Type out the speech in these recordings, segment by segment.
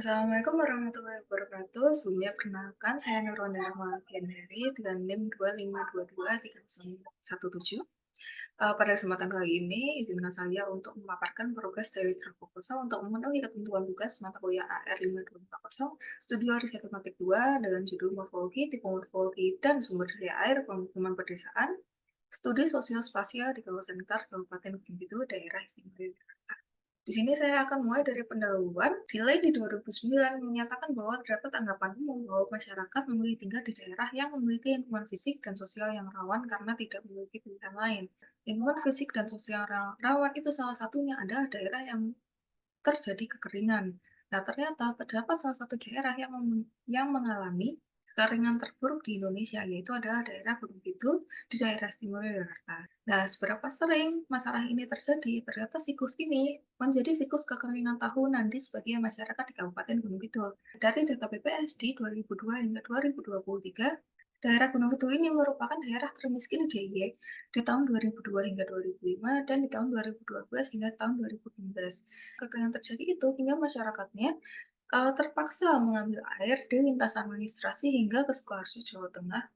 Assalamualaikum warahmatullahi wabarakatuh. Sebelumnya perkenalkan, saya Nurwan Dharma Giandari dengan NIM 2523017. Pada kesempatan kali ini, izinkan saya untuk memaparkan progres dari draft proposal untuk memenuhi ketentuan tugas mata kuliah AR 5240 Studio Riset Tematik 2 dengan judul Morfologi, Tipe Morfologi, dan Sumber Daya Air Pemukiman Pedesaan, Studi Sosiospasial di kawasan Kars, Kabupaten Gunung Kidul, Daerah Istimewa Yogyakarta. Di sini saya akan mulai dari pendahuluan. Delay di 2009 menyatakan bahwa terdapat anggapan umum bahwa masyarakat memilih tinggal di daerah yang memiliki lingkungan fisik dan sosial yang rawan karena tidak memiliki pilihan lain. Lingkungan fisik dan sosial rawan itu salah satunya adalah daerah yang terjadi kekeringan. Nah, ternyata terdapat salah satu daerah yang mengalami kekeringan terburuk di Indonesia, yaitu adalah daerah Gunung Kidul di daerah istimewa Yogyakarta. Nah, seberapa sering masalah ini terjadi? Ternyata siklus ini menjadi siklus kekeringan tahunan di sebagian masyarakat di Kabupaten Gunung Kidul. Dari data BPS di 2002 hingga 2023, daerah Gunung Kidul ini merupakan daerah termiskin DIY di tahun 2002 hingga 2005 dan di tahun 2012 hingga tahun 2016. Kekeringan terjadi itu hingga masyarakatnya terpaksa mengambil air di lintas administrasi hingga ke Sukoharjo, Jawa Tengah,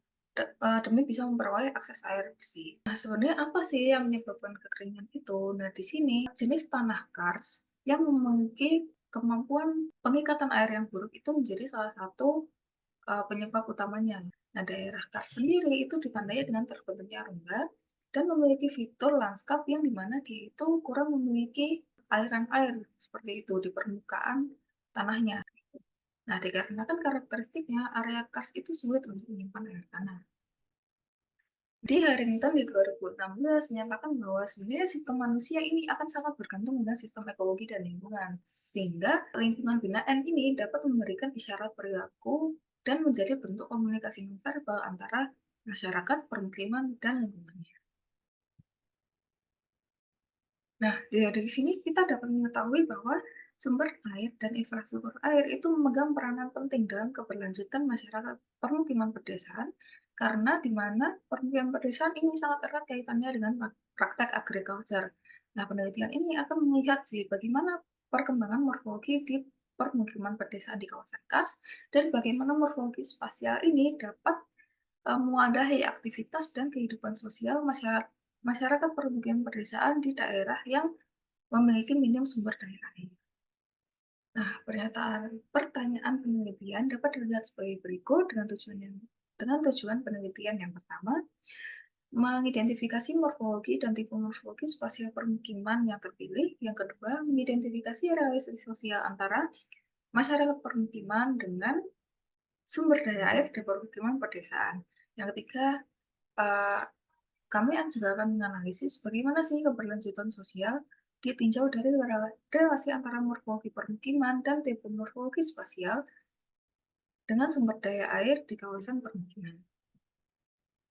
demi bisa memperoleh akses air bersih. Nah, sebenarnya apa sih yang menyebabkan kekeringan itu? Nah, di sini jenis tanah kars yang memiliki kemampuan pengikatan air yang buruk itu menjadi salah satu penyebab utamanya. Nah, daerah kars sendiri itu ditandai dengan terbentuknya rongga dan memiliki fitur lanskap yang dimana dia itu kurang memiliki aliran air seperti itu di permukaan tanahnya. Nah, dikarenakan karakteristiknya, area kars itu sulit untuk menyimpan air tanah. Di Harrington di 2016 menyatakan bahwa sebenarnya sistem manusia ini akan sangat bergantung dengan sistem ekologi dan lingkungan, sehingga lingkungan binaan ini dapat memberikan isyarat perilaku dan menjadi bentuk komunikasi nonverbal antara masyarakat, permukiman, dan lingkungannya. Nah, dari sini kita dapat mengetahui bahwa sumber air dan infrastruktur air itu memegang peranan penting dalam keberlanjutan masyarakat permukiman pedesaan, karena di mana permukiman pedesaan ini sangat erat kaitannya dengan praktek agriculture. Nah, penelitian ini akan melihat sih bagaimana perkembangan morfologi di permukiman pedesaan di kawasan Kars dan bagaimana morfologi spasial ini dapat mewadahi aktivitas dan kehidupan sosial masyarakat permukiman pedesaan di daerah yang memiliki minim sumber daya air. Nah, pertanyaan penelitian dapat dilihat sebagai berikut dengan tujuan penelitian yang pertama, mengidentifikasi morfologi dan tipe morfologi spasial permukiman yang terpilih. Yang kedua, mengidentifikasi relasi sosial antara masyarakat permukiman dengan sumber daya air di permukiman pedesaan. Yang ketiga, eh, kami juga akan menganalisis bagaimana sih keberlanjutan sosial ditinjau dari relasi antara morfologi permukiman dan tipe morfologi spasial dengan sumber daya air di kawasan permukiman.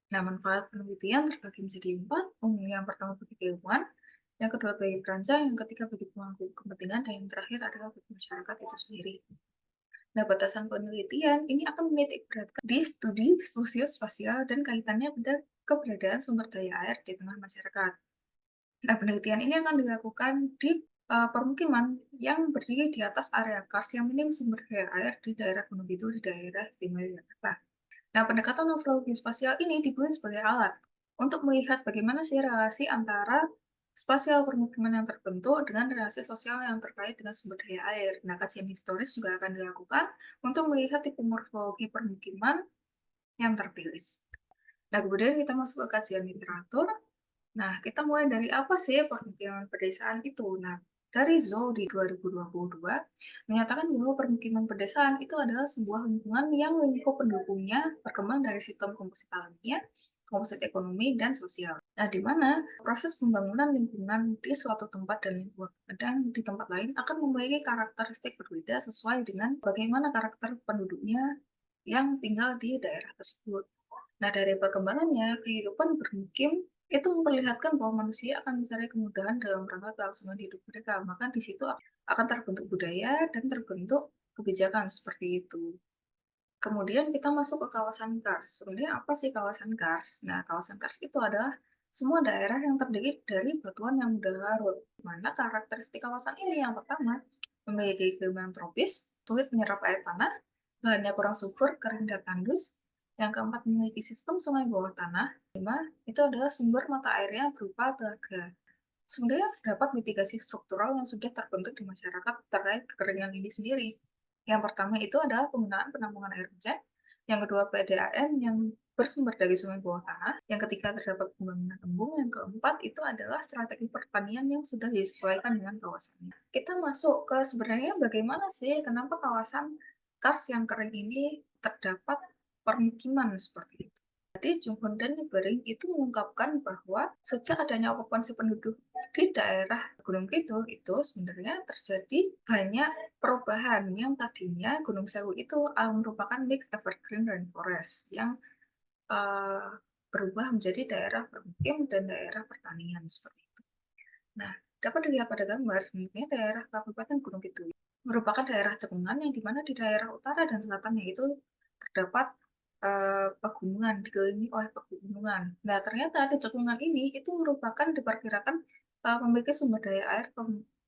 Nah, manfaat penelitian terbagi menjadi 4, yang pertama bagi keilmuan, yang kedua bagi perancang, yang ketiga bagi pemangku kepentingan, dan yang terakhir adalah bagi masyarakat itu sendiri. Nah, batasan penelitian ini akan menitik beratkan di studi sosiospasial dan kaitannya pada keberadaan sumber daya air di tengah masyarakat. Nah, penelitian ini akan dilakukan di permukiman yang berdiri di atas area kars yang minim sumber daya air di daerah Gunung Kidul di daerah istimewa Yogyakarta. Nah, pendekatan morfologi spasial ini dibuat sebagai alat untuk melihat bagaimana sih relasi antara spasial permukiman yang terbentuk dengan relasi sosial yang terkait dengan sumber daya air. Nah, kajian historis juga akan dilakukan untuk melihat tipe morfologi permukiman yang terpilih. Nah, kemudian kita masuk ke kajian literatur. Nah, kita mulai dari apa sih permukiman pedesaan itu? Nah, dari Zhou di 2022 menyatakan bahwa permukiman pedesaan itu adalah sebuah lingkungan yang lingkup pendukungnya berkembang dari sistem komposit alamiah, komposit ekonomi, dan sosial. Nah, di mana proses pembangunan lingkungan di suatu tempat dan di tempat lain akan memiliki karakteristik berbeda sesuai dengan bagaimana karakter penduduknya yang tinggal di daerah tersebut. Nah, dari perkembangannya, kehidupan bermukim itu memperlihatkan bahwa manusia akan mencari kemudahan dalam rangka kelangsungan hidup mereka. Maka di situ akan terbentuk budaya dan terbentuk kebijakan seperti itu. Kemudian kita masuk ke kawasan Kars. Sebenarnya apa sih kawasan Kars? Nah, kawasan Kars itu adalah semua daerah yang terdiri dari batuan yang mudah larut. Mana karakteristik kawasan ini yang pertama memiliki iklim yang tropis, sulit menyerap air tanah, bahannya kurang subur, kering dan tandus. Yang keempat, memiliki sistem sungai bawah tanah. Lima, itu adalah sumber mata airnya berupa telaga. Sebenarnya terdapat mitigasi struktural yang sudah terbentuk di masyarakat terkait kekeringan ini sendiri. Yang pertama itu adalah penggunaan penampungan air hujan, yang kedua PDAM yang bersumber dari sungai bawah tanah, yang ketiga terdapat pembangunan embung, yang keempat itu adalah strategi pertanian yang sudah disesuaikan dengan kawasannya. Kita masuk ke sebenarnya bagaimana sih kenapa kawasan kars yang kering ini terdapat permukiman seperti itu. Jadi Junghun dan Nibering itu mengungkapkan bahwa sejak adanya okupansi penduduk di daerah Gunung Kidul itu sebenarnya terjadi banyak perubahan yang tadinya Gunung Sewu itu merupakan mix evergreen rainforest yang uh, berubah menjadi daerah permukim dan daerah pertanian seperti itu. Nah, dapat dilihat pada gambar sebenarnya daerah Kabupaten Gunung Kidul merupakan daerah cekungan yang dimana di daerah utara dan selatannya itu terdapat pegunungan, dikelilingi oleh pegunungan. Nah, ternyata di cekungan ini itu merupakan diperkirakan memiliki sumber daya air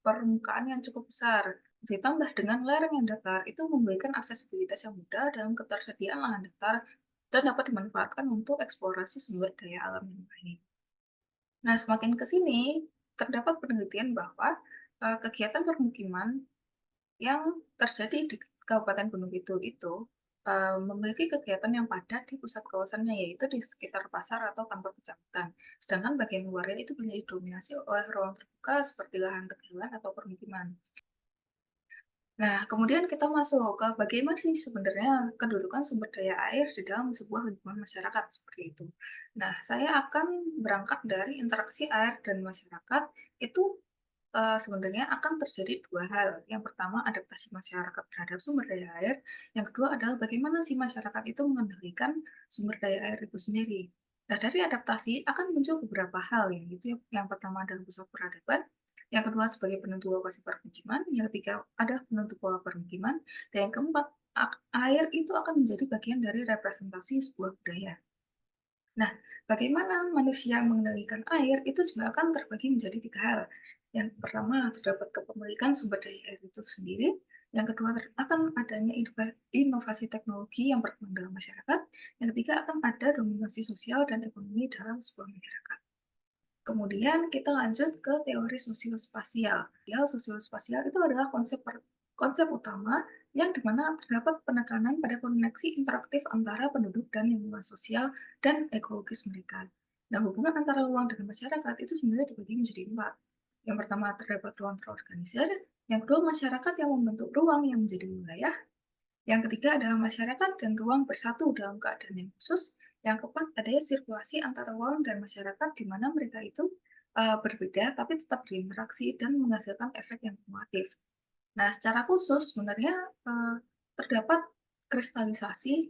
permukaan yang cukup besar. Ditambah dengan lereng yang datar, itu memberikan aksesibilitas yang mudah dalam ketersediaan lahan datar dan dapat dimanfaatkan untuk eksplorasi sumber daya alam yang lain. Nah, semakin ke sini, terdapat penelitian bahwa kegiatan permukiman yang terjadi di Kabupaten Gunung Kidul itu memiliki kegiatan yang padat di pusat kawasannya, yaitu di sekitar pasar atau kantor kecamatan. Sedangkan bagian luarnya itu bisa didominasi oleh ruang terbuka seperti lahan tegalan atau permukiman. Nah, kemudian kita masuk ke bagaimana sih sebenarnya kedudukan sumber daya air di dalam sebuah lingkungan masyarakat seperti itu. Nah, saya akan berangkat dari interaksi air dan masyarakat itu sebenarnya akan terjadi dua hal. Yang pertama, adaptasi masyarakat terhadap sumber daya air. Yang kedua adalah bagaimana sih masyarakat itu mengendalikan sumber daya air itu sendiri. Nah, dari adaptasi akan muncul beberapa hal, yaitu yang pertama adalah pusat peradaban, yang kedua sebagai penentu lokasi permukiman, yang ketiga ada penentu pola permukiman, dan yang keempat, air itu akan menjadi bagian dari representasi sebuah budaya. Nah, bagaimana manusia mengendalikan air itu juga akan terbagi menjadi tiga hal. Yang pertama, terdapat kepemilikan sumber daya air itu sendiri. Yang kedua, akan adanya inovasi teknologi yang berkembang dalam masyarakat. Yang ketiga, akan ada dominasi sosial dan ekonomi dalam sebuah masyarakat. Kemudian kita lanjut ke teori sosiospasial. Sosiospasial itu adalah konsep utama yang dimana terdapat penekanan pada koneksi interaktif antara penduduk dan lingkungan sosial dan ekologis mereka. Nah, hubungan antara ruang dan masyarakat itu sebenarnya dibagi menjadi empat. Yang pertama terdapat ruang terorganisir, yang kedua masyarakat yang membentuk ruang yang menjadi wilayah, yang ketiga adalah masyarakat dan ruang bersatu dalam keadaan yang khusus. Yang keempat adanya sirkulasi antara ruang dan masyarakat di mana mereka itu berbeda tapi tetap berinteraksi dan menghasilkan efek yang kumulatif. Nah, secara khusus sebenarnya terdapat kristalisasi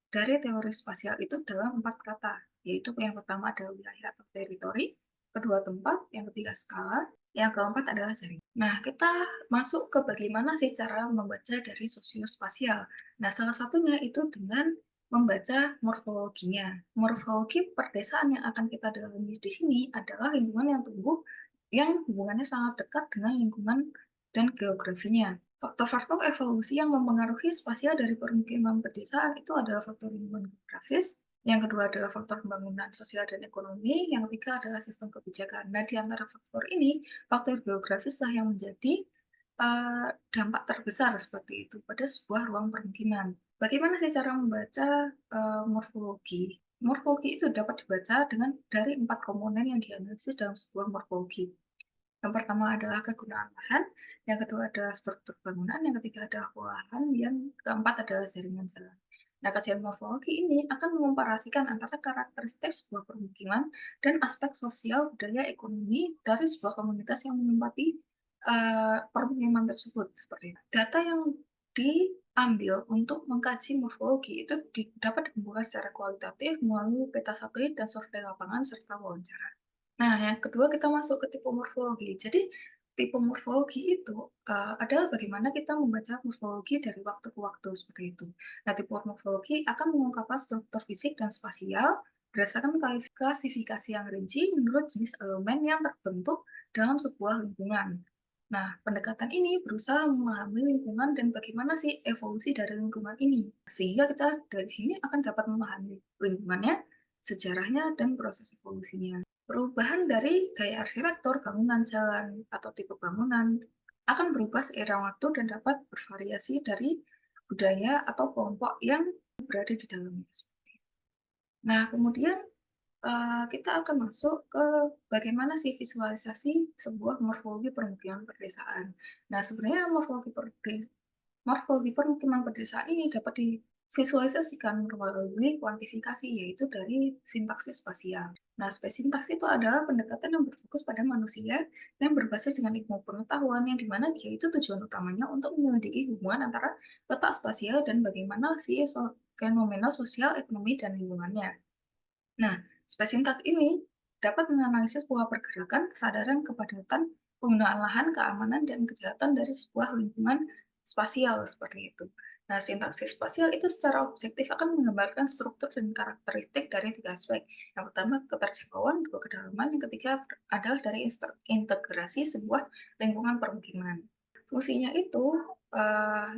dari teori spasial itu dalam empat kata, yaitu yang pertama adalah wilayah atau teritori, kedua tempat, yang ketiga skala, yang keempat adalah jaring. Nah, kita masuk ke bagaimana sih cara membaca dari sosiospasial. Nah, salah satunya itu dengan membaca morfologinya. Morfologi perdesaan yang akan kita dalami di sini adalah lingkungan yang tumbuh yang hubungannya sangat dekat dengan lingkungan dan geografinya. Faktor-faktor evolusi yang mempengaruhi spasial dari permukiman pedesaan itu adalah faktor lingkungan geografis, yang kedua adalah faktor pembangunan sosial dan ekonomi, yang ketiga adalah sistem kebijakan. Nah, di antara faktor ini, faktor geografis lah yang menjadi dampak terbesar seperti itu pada sebuah ruang permukiman. Bagaimana sih cara membaca morfologi? Morfologi itu dapat dibaca dengan dari empat komponen yang dianalisis dalam sebuah morfologi. Yang pertama adalah kegunaan lahan, yang kedua adalah struktur bangunan, yang ketiga adalah olahan, yang keempat adalah jaringan jalan. Nah, kajian morfologi ini akan mengkomparasikan antara karakteristik sebuah permukiman dan aspek sosial, budaya, ekonomi dari sebuah komunitas yang menempati permukiman tersebut. Seperti itu. Data yang diambil untuk mengkaji morfologi itu dapat dikumpulkan secara kualitatif melalui peta satelit dan survei lapangan serta wawancara. Nah, yang kedua kita masuk ke tipe morfologi. Jadi, tipe morfologi itu adalah bagaimana kita membaca morfologi dari waktu ke waktu seperti itu. Nah, tipe morfologi akan mengungkapkan struktur fisik dan spasial berdasarkan klasifikasi yang rinci menurut jenis elemen yang terbentuk dalam sebuah lingkungan. Nah, pendekatan ini berusaha memahami lingkungan dan bagaimana sih evolusi dari lingkungan ini. Sehingga kita dari sini akan dapat memahami lingkungannya, sejarahnya, dan proses evolusinya. Perubahan dari gaya arsitektur, bangunan jalan, atau tipe bangunan akan berubah seiring waktu dan dapat bervariasi dari budaya atau kelompok yang berada di dalamnya. Nah, kemudian kita akan masuk ke bagaimana sih visualisasi sebuah morfologi permukiman pedesaan. Nah, sebenarnya morfologi permukiman pedesaan ini dapat divisualisasikan melalui kuantifikasi, yaitu dari sintaksis spasial. Nah, sintaksis itu adalah pendekatan yang berfokus pada manusia yang berbasis dengan ilmu pengetahuan, yang dimana dia itu tujuan utamanya untuk menyelidiki hubungan antara letak spasial dan bagaimana sih fenomena sosial, ekonomi, dan lingkungannya. Nah, spesimental ini dapat menganalisis pola pergerakan, kesadaran, kepadatan, penggunaan lahan, keamanan, dan kejahatan dari sebuah lingkungan spasial seperti itu. Nah, sintaksis spasial itu secara objektif akan menggambarkan struktur dan karakteristik dari tiga aspek. Yang pertama, keterjangkauan, dua, kedalaman, yang ketiga adalah dari integrasi sebuah lingkungan permukiman. Fungsinya itu,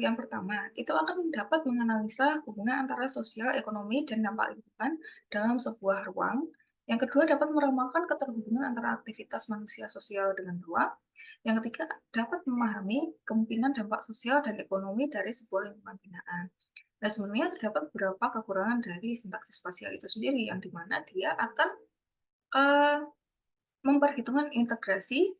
yang pertama, itu akan dapat menganalisa hubungan antara sosial, ekonomi, dan dampak lingkungan dalam sebuah ruang. Yang kedua, dapat meramalkan keterhubungan antara aktivitas manusia sosial dengan ruang. Yang ketiga, dapat memahami kemungkinan dampak sosial dan ekonomi dari sebuah lingkungan binaan. Nah, sebenarnya terdapat beberapa kekurangan dari sintaksis spasial itu sendiri, yang dimana dia akan eee, memperhitungkan integrasi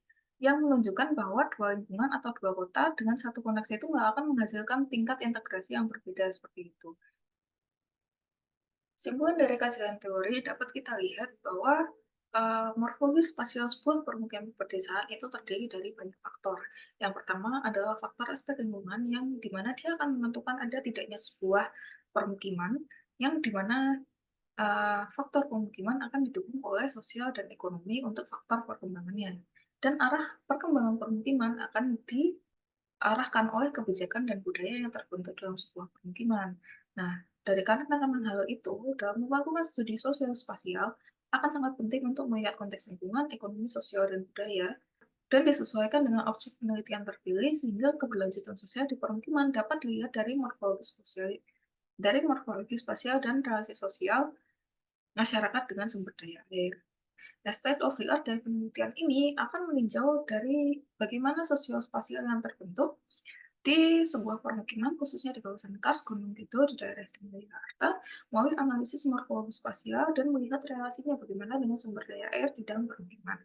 yang menunjukkan bahwa dua lingkungan atau dua kota dengan satu koneksi itu nggak akan menghasilkan tingkat integrasi yang berbeda seperti itu. Kesimpulan dari kajian teori dapat kita lihat bahwa morfologi spasial sebuah permukiman pedesaan itu terdiri dari banyak faktor. Yang pertama adalah faktor aspek lingkungan yang dimana dia akan menentukan ada tidaknya sebuah permukiman yang dimana faktor pemukiman akan didukung oleh sosial dan ekonomi untuk faktor perkembangannya. Dan arah perkembangan permukiman akan diarahkan oleh kebijakan dan budaya yang terbentuk dalam sebuah permukiman. Nah, dari karenaan hal itu, dalam melakukan studi sosial spasial akan sangat penting untuk melihat konteks lingkungan, ekonomi, sosial, dan budaya, dan disesuaikan dengan objek penelitian terpilih sehingga keberlanjutan sosial di permukiman dapat dilihat dari morfologi spasial dan relasi sosial masyarakat dengan sumber daya air. Nah, state of the art dari penelitian ini akan meninjau dari bagaimana sosiospasial yang terbentuk di sebuah permukiman, khususnya di kawasan Kars, Gunung Kidul, di daerah istimewa Yogyakarta, melalui analisis morfologi spasial dan melihat relasinya bagaimana dengan sumber daya air di dalam permukiman.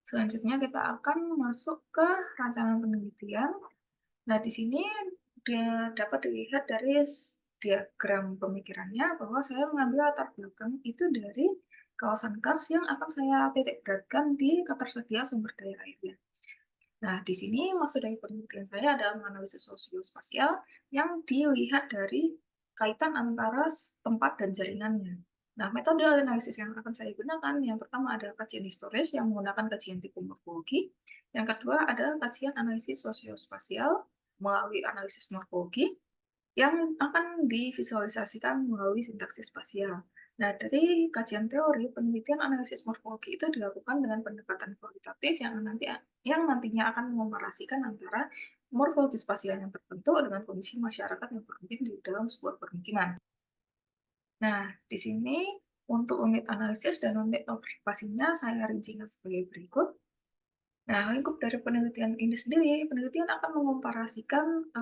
Selanjutnya kita akan masuk ke rancangan penelitian. Nah, di sini dia dapat dilihat dari diagram pemikirannya bahwa saya mengambil latar belakang itu dari kawasan kars yang akan saya titik beratkan di ketersediaan sumber daya airnya. Nah, di sini maksud dari penelitian saya adalah menganalisis sosiospasial yang dilihat dari kaitan antara tempat dan jaringannya. Nah, metode analisis yang akan saya gunakan, yang pertama adalah kajian historis yang menggunakan kajian tipe morfologi. Yang kedua adalah kajian analisis sosiospasial melalui analisis morfologi yang akan divisualisasikan melalui sintaksis spasial. Nah, dari kajian teori, penelitian analisis morfologi itu dilakukan dengan pendekatan kualitatif yang nantinya akan mengoperasikan antara morfologi spasial yang terbentuk dengan kondisi masyarakat yang bermukim di dalam sebuah permukiman. Nah, di sini untuk unit analisis dan unit observasinya saya rincikan sebagai berikut. Nah, lingkup dari penelitian ini sendiri, penelitian akan mengomparasikan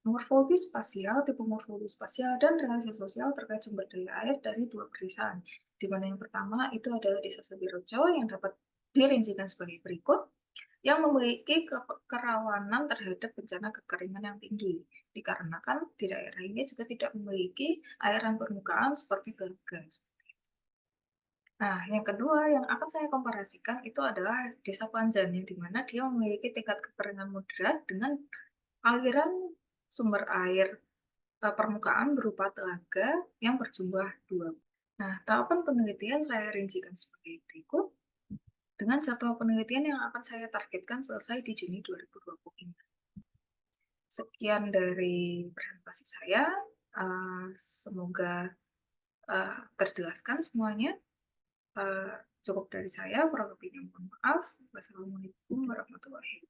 morfologi spasial, tipe morfologi spasial, dan relasi sosial terkait sumber daya air dari dua pedesaan. Di mana yang pertama itu adalah Desa Sebirojo yang dapat dirincikan sebagai berikut, yang memiliki kerawanan terhadap bencana kekeringan yang tinggi, dikarenakan di daerah ini juga tidak memiliki airan permukaan seperti telaga. Nah, yang kedua yang akan saya komparasikan itu adalah Desa Panjan, yang di mana dia memiliki tingkat kekeringan moderat dengan aliran sumber air permukaan berupa telaga yang berjumlah 2. Nah, tahapan penelitian saya rincikan sebagai berikut, dengan jadwal penelitian yang akan saya targetkan selesai di Juni 2025. Sekian dari presentasi saya, semoga terjelaskan semuanya. Cukup dari saya, kurang lebihnya mohon maaf. maaf. Wassalamualaikum warahmatullahi